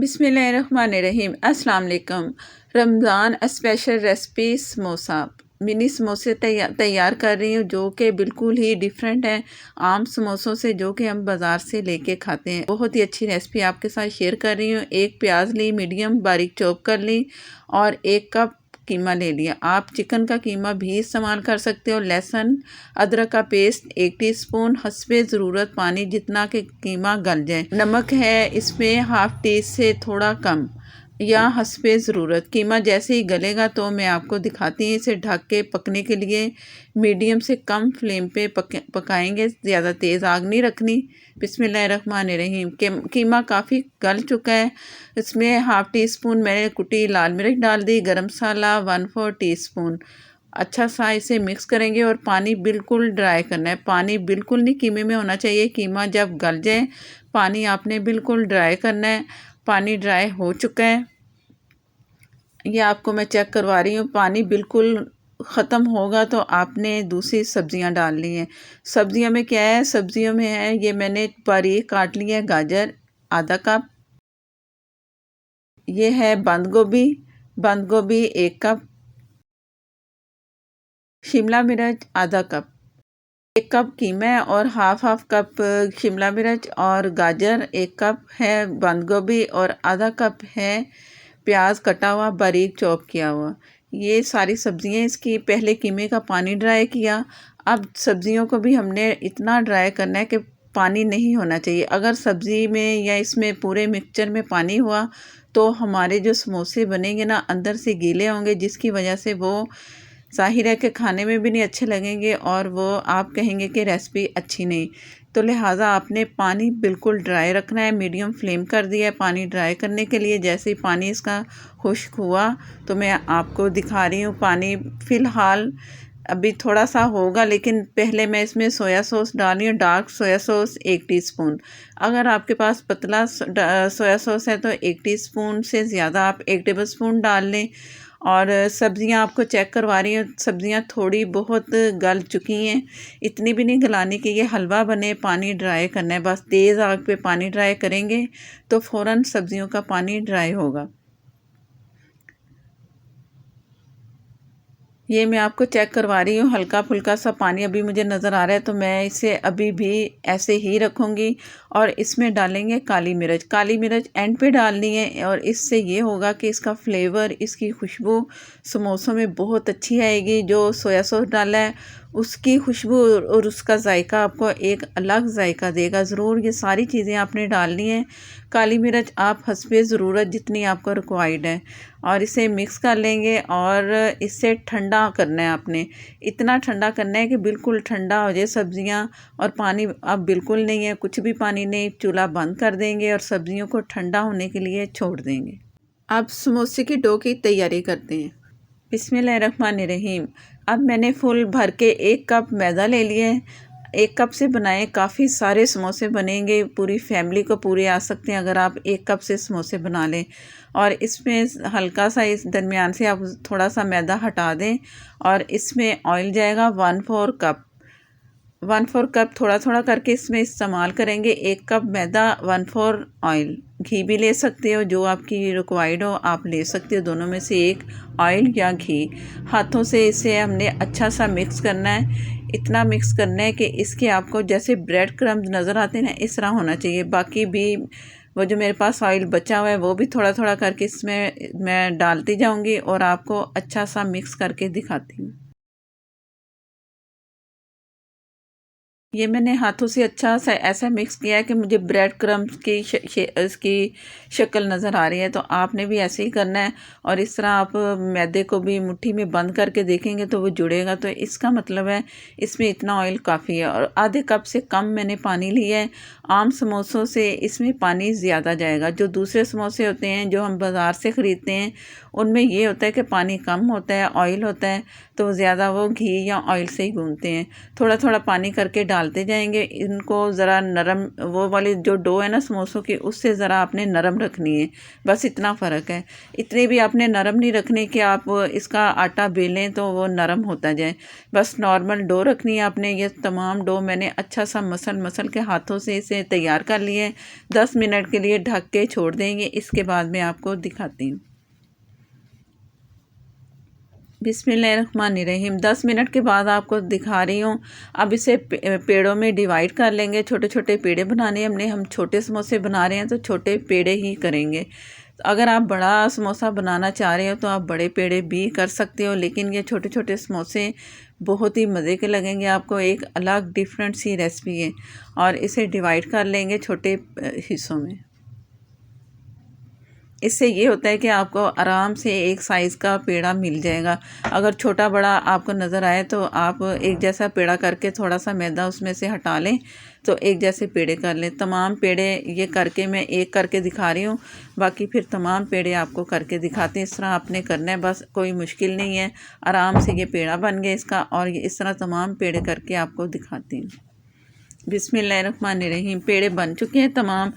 बिस्मिल्लाहिर्रहमानिर्रहीम। अस्सलाम वालेकुम। Ramzan special recipe samosa, mini समोसे तैयार कर रही हूँ जो कि बिल्कुल ही डिफरेंट है आम समोसों से जो कि हम बाज़ार से लेके खाते हैं। बहुत ही अच्छी रेसिपी आपके साथ शेयर कर रही हूँ। एक प्याज ली, मीडियम बारीक चॉप कर ली और 1 कप कीमा ले लिया। आप चिकन का कीमा भी इस्तेमाल कर सकते हो। लहसुन अदरक का पेस्ट 1 टीस्पून, हस्बे ज़रूरत पानी जितना कि कीमा गल जाए। नमक है इसमें हाफ़ टी से थोड़ा कम या हस्बे ज़रूरत। कीमा जैसे ही गलेगा तो मैं आपको दिखाती हूँ। इसे ढक के पकने के लिए मीडियम से कम फ्लेम पे पकाएंगे, ज़्यादा तेज़ आग नहीं रखनी। बिस्मिल्लाहिर्रहमानिर्रहीम। कीमा काफ़ी गल चुका है। इसमें हाफ़ टी स्पून मैंने कुटी लाल मिर्च डाल दी, गरम मसाला 1/4 टीस्पून। अच्छा सा इसे मिक्स करेंगे और पानी बिल्कुल ड्राई करना है। पानी बिल्कुल नहीं कीमे में होना चाहिए। कीमा जब गल जाए पानी आपने बिल्कुल ड्राई करना है। पानी ड्राई हो चुका है, ये आपको मैं चेक करवा रही हूँ। पानी बिल्कुल ख़त्म होगा तो आपने दूसरी सब्जियां डालनी है। सब्जियों में क्या है, सब्जियों में है ये मैंने बारीक काट लिया है गाजर आधा कप, ये है बंद गोभी 1 कप, शिमला मिर्च आधा कप, 1 कप कीमा है और हाफ कप शिमला मिर्च और गाजर, 1 कप है बंद गोभी और आधा कप है प्याज कटा हुआ बारीक चॉप किया हुआ। ये सारी सब्जियां इसकी पहले कीमे का पानी ड्राई किया। अब सब्जियों को भी हमने इतना ड्राई करना है कि पानी नहीं होना चाहिए। अगर सब्जी में या इसमें पूरे मिक्सचर में पानी हुआ तो हमारे जो समोसे बनेंगे ना अंदर से गीले होंगे, जिसकी वजह से वो ज़ाहिर है कि खाने में भी नहीं अच्छे लगेंगे और वो आप कहेंगे कि रेसिपी अच्छी नहीं। तो लिहाजा आपने पानी बिल्कुल ड्राई रखना है। मीडियम फ्लेम कर दिया है पानी ड्राई करने के लिए। जैसे ही पानी इसका खुश्क हुआ तो मैं आपको दिखा रही हूँ। पानी फ़िलहाल अभी थोड़ा सा होगा, लेकिन पहले मैं इसमें सोया सॉस डाल रही हूँ। Dark soya sauce 1 teaspoon. अगर आपके पास पतला सोया सॉस है तो 1 टीस्पून से ज़्यादा आप 1 टेबल स्पून डाल लें। और सब्जियां आपको चेक करवा रही हूँ, सब्जियां थोड़ी बहुत गल चुकी हैं। इतनी भी नहीं गलानी कि ये हलवा बने। पानी ड्राई करना है, बस तेज़ आग पे पानी ड्राई करेंगे तो फ़ौरन सब्जियों का पानी ड्राई होगा। ये मैं आपको चेक करवा रही हूँ। हल्का फुल्का सा पानी अभी मुझे नज़र आ रहा है तो मैं इसे अभी भी ऐसे ही रखूँगी। और इसमें डालेंगे काली मिर्च। काली मिर्च एंड पे डालनी है और इससे ये होगा कि इसका फ्लेवर, इसकी खुशबू समोसों में बहुत अच्छी आएगी। जो सोया सॉस डाला है उसकी खुशबू और उसका जायका आपको एक अलग जायका देगा। ज़रूर ये सारी चीज़ें आपने डालनी है। काली मिर्च आप हस्बे ज़रूरत जितनी आपको रिक्वायर्ड है और इसे मिक्स कर लेंगे और इसे ठंडा करना है आपने। इतना ठंडा करना है कि बिल्कुल ठंडा हो जाए सब्जियां। और पानी अब बिल्कुल नहीं है, कुछ भी पानी नहीं। चूल्हा बंद कर देंगे और सब्जियों को ठंडा होने के लिए छोड़ देंगे। अब समोसे की डो की तैयारी करते हैं। बिस्मिल्लाहिर्रहमानिर्रहीम। अब मैंने फुल भर के 1 कप मैदा ले लिया है। 1 कप से बनाए काफ़ी सारे समोसे बनेंगे, पूरी फैमिली को पूरे आ सकते हैं अगर आप 1 कप से समोसे बना लें। और इसमें हल्का सा इस दरमियान से आप थोड़ा सा मैदा हटा दें और इसमें ऑयल जाएगा 1/4 कप। 1/4 कप थोड़ा थोड़ा करके इसमें इस्तेमाल करेंगे। 1 कप मैदा 1/4 ऑयल। घी भी ले सकते हो, जो आपकी रिक्वायर्ड हो आप ले सकते हो। दोनों में से एक, ऑयल या घी। हाथों से इसे हमने अच्छा सा मिक्स करना है। इतना मिक्स करना है कि इसके आपको जैसे ब्रेड क्रम्स नज़र आते हैं ना, इस तरह होना चाहिए। बाकी भी वो जो मेरे पास ऑयल बचा हुआ है वो भी थोड़ा थोड़ा करके इसमें मैं डालती जाऊंगी और आपको अच्छा सा मिक्स करके दिखाती हूँ। ये मैंने हाथों से अच्छा सा ऐसा मिक्स किया है कि मुझे ब्रेड क्रम्स की इसकी शक्ल नज़र आ रही है। तो आपने भी ऐसे ही करना है और इस तरह आप मैदे को भी मुट्ठी में बंद करके देखेंगे तो वो जुड़ेगा। तो इसका मतलब है इसमें इतना ऑयल काफ़ी है। और आधे कप से कम मैंने पानी लिया है। आम समोसों से इसमें पानी ज़्यादा जाएगा। जो दूसरे समोसे होते हैं जो हम बाज़ार से ख़रीदते हैं उनमें ये होता है कि पानी कम होता है, ऑयल होता है, तो ज़्यादा वो घी या ऑयल से ही गूँथते हैं। थोड़ा थोड़ा पानी करके डाल डालते जाएंगे। इनको ज़रा नरम, वो वाली जो डो है ना समोसों की, उससे ज़रा आपने नरम रखनी है, बस इतना फ़र्क है। इतनी भी आपने नरम नहीं रखनी कि आप इसका आटा बेलें तो वो नरम होता जाए, बस नॉर्मल डो रखनी है आपने। ये तमाम डो मैंने अच्छा सा मसल मसल के हाथों से इसे तैयार कर लिए। 10 मिनट के लिए ढक के छोड़ देंगे, इसके बाद मैं आपको दिखाती हूँ। बिस्मिल्लाहिर्रहमानिर्रहीम। 10 मिनट के बाद आपको दिखा रही हूँ। अब इसे पेड़ों में डिवाइड कर लेंगे। छोटे छोटे पेड़े बनाने हमने, हम छोटे समोसे बना रहे हैं तो छोटे पेड़े ही करेंगे। अगर आप बड़ा समोसा बनाना चाह रहे हो तो आप बड़े पेड़े भी कर सकते हो, लेकिन ये छोटे छोटे समोसे बहुत ही मज़े के लगेंगे आपको। एक अलग डिफरेंट सी रेसिपी है। और इसे डिवाइड कर लेंगे छोटे हिस्सों में। इससे ये होता है कि आपको आराम से एक साइज़ का पेड़ा मिल जाएगा। अगर छोटा बड़ा आपको नज़र आए तो आप एक जैसा पेड़ा करके थोड़ा सा मैदा उसमें से हटा लें, तो एक जैसे पेड़े कर लें। तमाम पेड़े ये करके मैं एक करके दिखा रही हूँ, बाकी फिर तमाम पेड़े आपको करके दिखाते हैं। इस तरह आपने करना है, बस कोई मुश्किल नहीं है। आराम से ये पेड़ा बन गया इसका, और ये इस तरह तमाम पेड़े करके आपको दिखाती हूँ। बिस्मिल्लाहिर्रहमानिर्रहीम। पेड़े बन चुके हैं तमाम।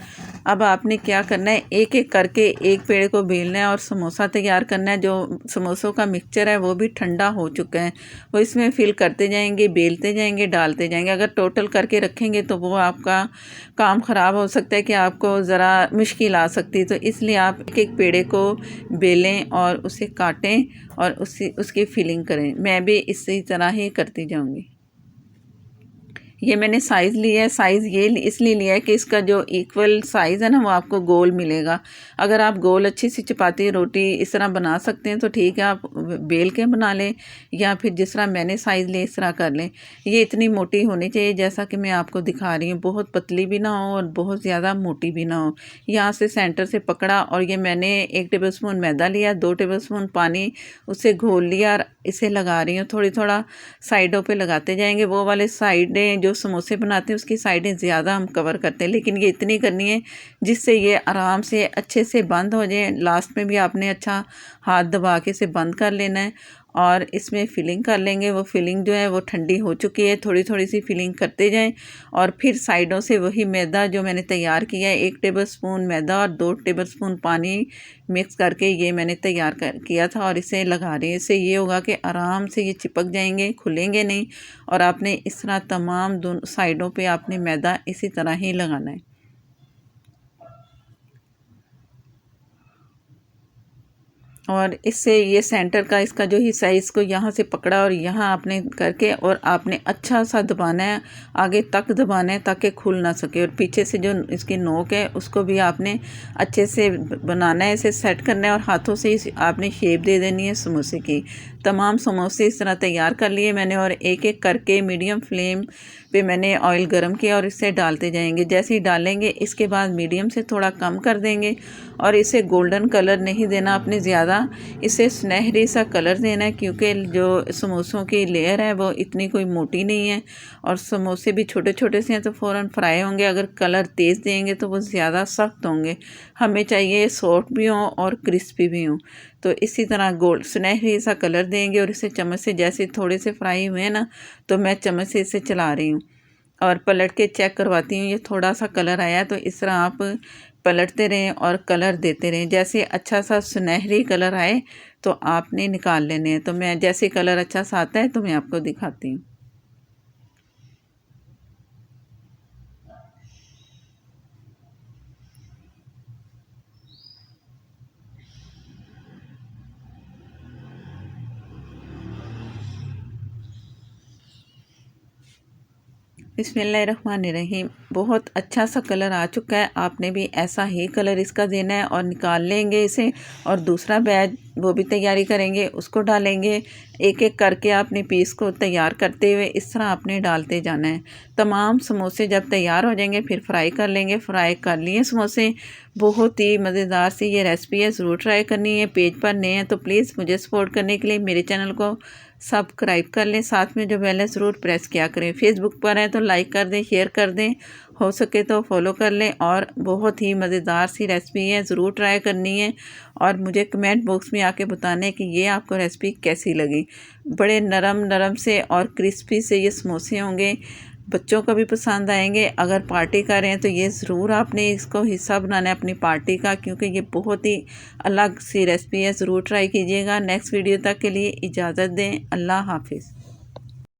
अब आपने क्या करना है, एक एक करके एक पेड़े को बेलना है और समोसा तैयार करना है। जो समोसों का मिक्सचर है वो भी ठंडा हो चुका है, वो इसमें फिल करते जाएंगे, बेलते जाएंगे, डालते जाएंगे। अगर टोटल करके रखेंगे तो वो आपका काम ख़राब हो सकता है कि आपको ज़रा मुश्किल आ सकती है। तो इसलिए आप एक एक पेड़े को बेलें और उसे काटें और उसकी फिलिंग करें। मैं भी इसी तरह ही करती जाऊँगी। ये मैंने साइज़ लिया है। साइज़ ये इसलिए लिया है कि इसका जो इक्वल साइज़ है ना वो आपको गोल मिलेगा। अगर आप गोल अच्छी सी चपाती रोटी इस तरह बना सकते हैं तो ठीक है, आप बेल के बना लें, या फिर जिस तरह मैंने साइज़ लिया इस तरह कर लें। ये इतनी मोटी होनी चाहिए जैसा कि मैं आपको दिखा रही हूँ, बहुत पतली भी ना हो और बहुत ज़्यादा मोटी भी ना हो। यहाँ से सेंटर से पकड़ा और ये मैंने 1 टेबलस्पून मैदा लिया, 2 टेबलस्पून पानी उससे घोल लिया और इसे लगा रही हूँ। थोड़ी थोड़ा साइडों पे लगाते जाएंगे। वो वाले साइडें जो समोसे बनाते हैं उसकी साइडें ज़्यादा हम कवर करते हैं, लेकिन ये इतनी करनी है जिससे ये आराम से अच्छे से बंद हो जाए। लास्ट में भी आपने अच्छा हाथ दबा के इसे बंद कर लेना है और इसमें फिलिंग कर लेंगे। वो फिलिंग जो है वो ठंडी हो चुकी है, थोड़ी थोड़ी सी फिलिंग करते जाएं और फिर साइडों से वही मैदा जो मैंने तैयार किया है, 1 टेबलस्पून मैदा और 2 टेबलस्पून पानी मिक्स करके ये मैंने तैयार किया था और इसे लगा रही हूँ। इससे ये होगा कि आराम से ये चिपक जाएंगे, खुलेंगे नहीं। और आपने इस तरह तमाम दोनों साइडों पे आपने मैदा इसी तरह ही लगाना है। और इससे ये सेंटर का इसका जो हिस्सा है इसको यहाँ से पकड़ा और यहाँ आपने करके और आपने अच्छा सा दबाना है, आगे तक दबाना है ताकि खुल ना सके। और पीछे से जो इसकी नोक है उसको भी आपने अच्छे से बनाना है, इसे सेट करना है और हाथों से ही आपने शेप दे देनी है समोसे की। तमाम समोसे इस तरह तैयार कर लिए मैंने और एक एक करके मीडियम फ्लेम पे मैंने ऑयल गरम किया और इससे डालते जाएंगे। जैसे ही डालेंगे इसके बाद मीडियम से थोड़ा कम कर देंगे और इसे गोल्डन कलर नहीं देना अपने ज़्यादा, इसे सुनहरी सा कलर देना है, क्योंकि जो समोसों की लेयर है वो इतनी कोई मोटी नहीं है और समोसे भी छोटे छोटे से हैं तो फ़ौरन फ्राई होंगे। अगर कलर तेज़ देंगे तो वो ज़्यादा सख्त होंगे। हमें चाहिए सॉफ्ट भी हों और क्रिस्पी भी हों। तो इसी तरह गोल्ड सुनहरी सा कलर देंगे और इसे चम्मच से जैसे थोड़े से फ्राई हुए ना तो मैं चम्मच से इसे चला रही हूँ और पलट के चेक करवाती हूँ। ये थोड़ा सा कलर आया तो इस तरह आप पलटते रहें और कलर देते रहें। जैसे अच्छा सा सुनहरी कलर आए तो आपने निकाल लेने हैं। तो मैं जैसे कलर अच्छा सा आता है तो मैं आपको दिखाती हूँ। बिस्मिल्लाहिर्रहमानिर्रहीम। बहुत अच्छा सा कलर आ चुका है। आपने भी ऐसा ही कलर इसका देना है और निकाल लेंगे इसे और दूसरा बैच वो भी तैयारी करेंगे, उसको डालेंगे। एक एक करके आपने पीस को तैयार करते हुए इस तरह आपने डालते जाना है। तमाम समोसे जब तैयार हो जाएंगे फिर फ्राई कर लेंगे। फ्राई कर लिए समोसे। बहुत ही मज़ेदार सी ये रेसिपी है, ज़रूर ट्राई करनी है। पेज पर नए हैं तो प्लीज़ मुझे सपोर्ट करने के लिए मेरे चैनल को सब्सक्राइब कर लें, साथ में जो बेल है ज़रूर प्रेस किया करें। फेसबुक पर हैं तो लाइक कर दें, शेयर कर दें, हो सके तो फॉलो कर लें। और बहुत ही मज़ेदार सी रेसिपी है, ज़रूर ट्राई करनी है और मुझे कमेंट बॉक्स में आके बताना है कि ये आपको रेसिपी कैसी लगी। बड़े नरम नरम से और क्रिस्पी से ये समोसे होंगे। बच्चों को भी पसंद आएंगे। अगर पार्टी कर रहे हैं तो ये ज़रूर आपने इसको हिस्सा बनाना है अपनी पार्टी का, क्योंकि ये बहुत ही अलग सी रेसिपी है। ज़रूर ट्राई कीजिएगा। नेक्स्ट वीडियो तक के लिए इजाज़त दें। अल्लाह हाफिज़।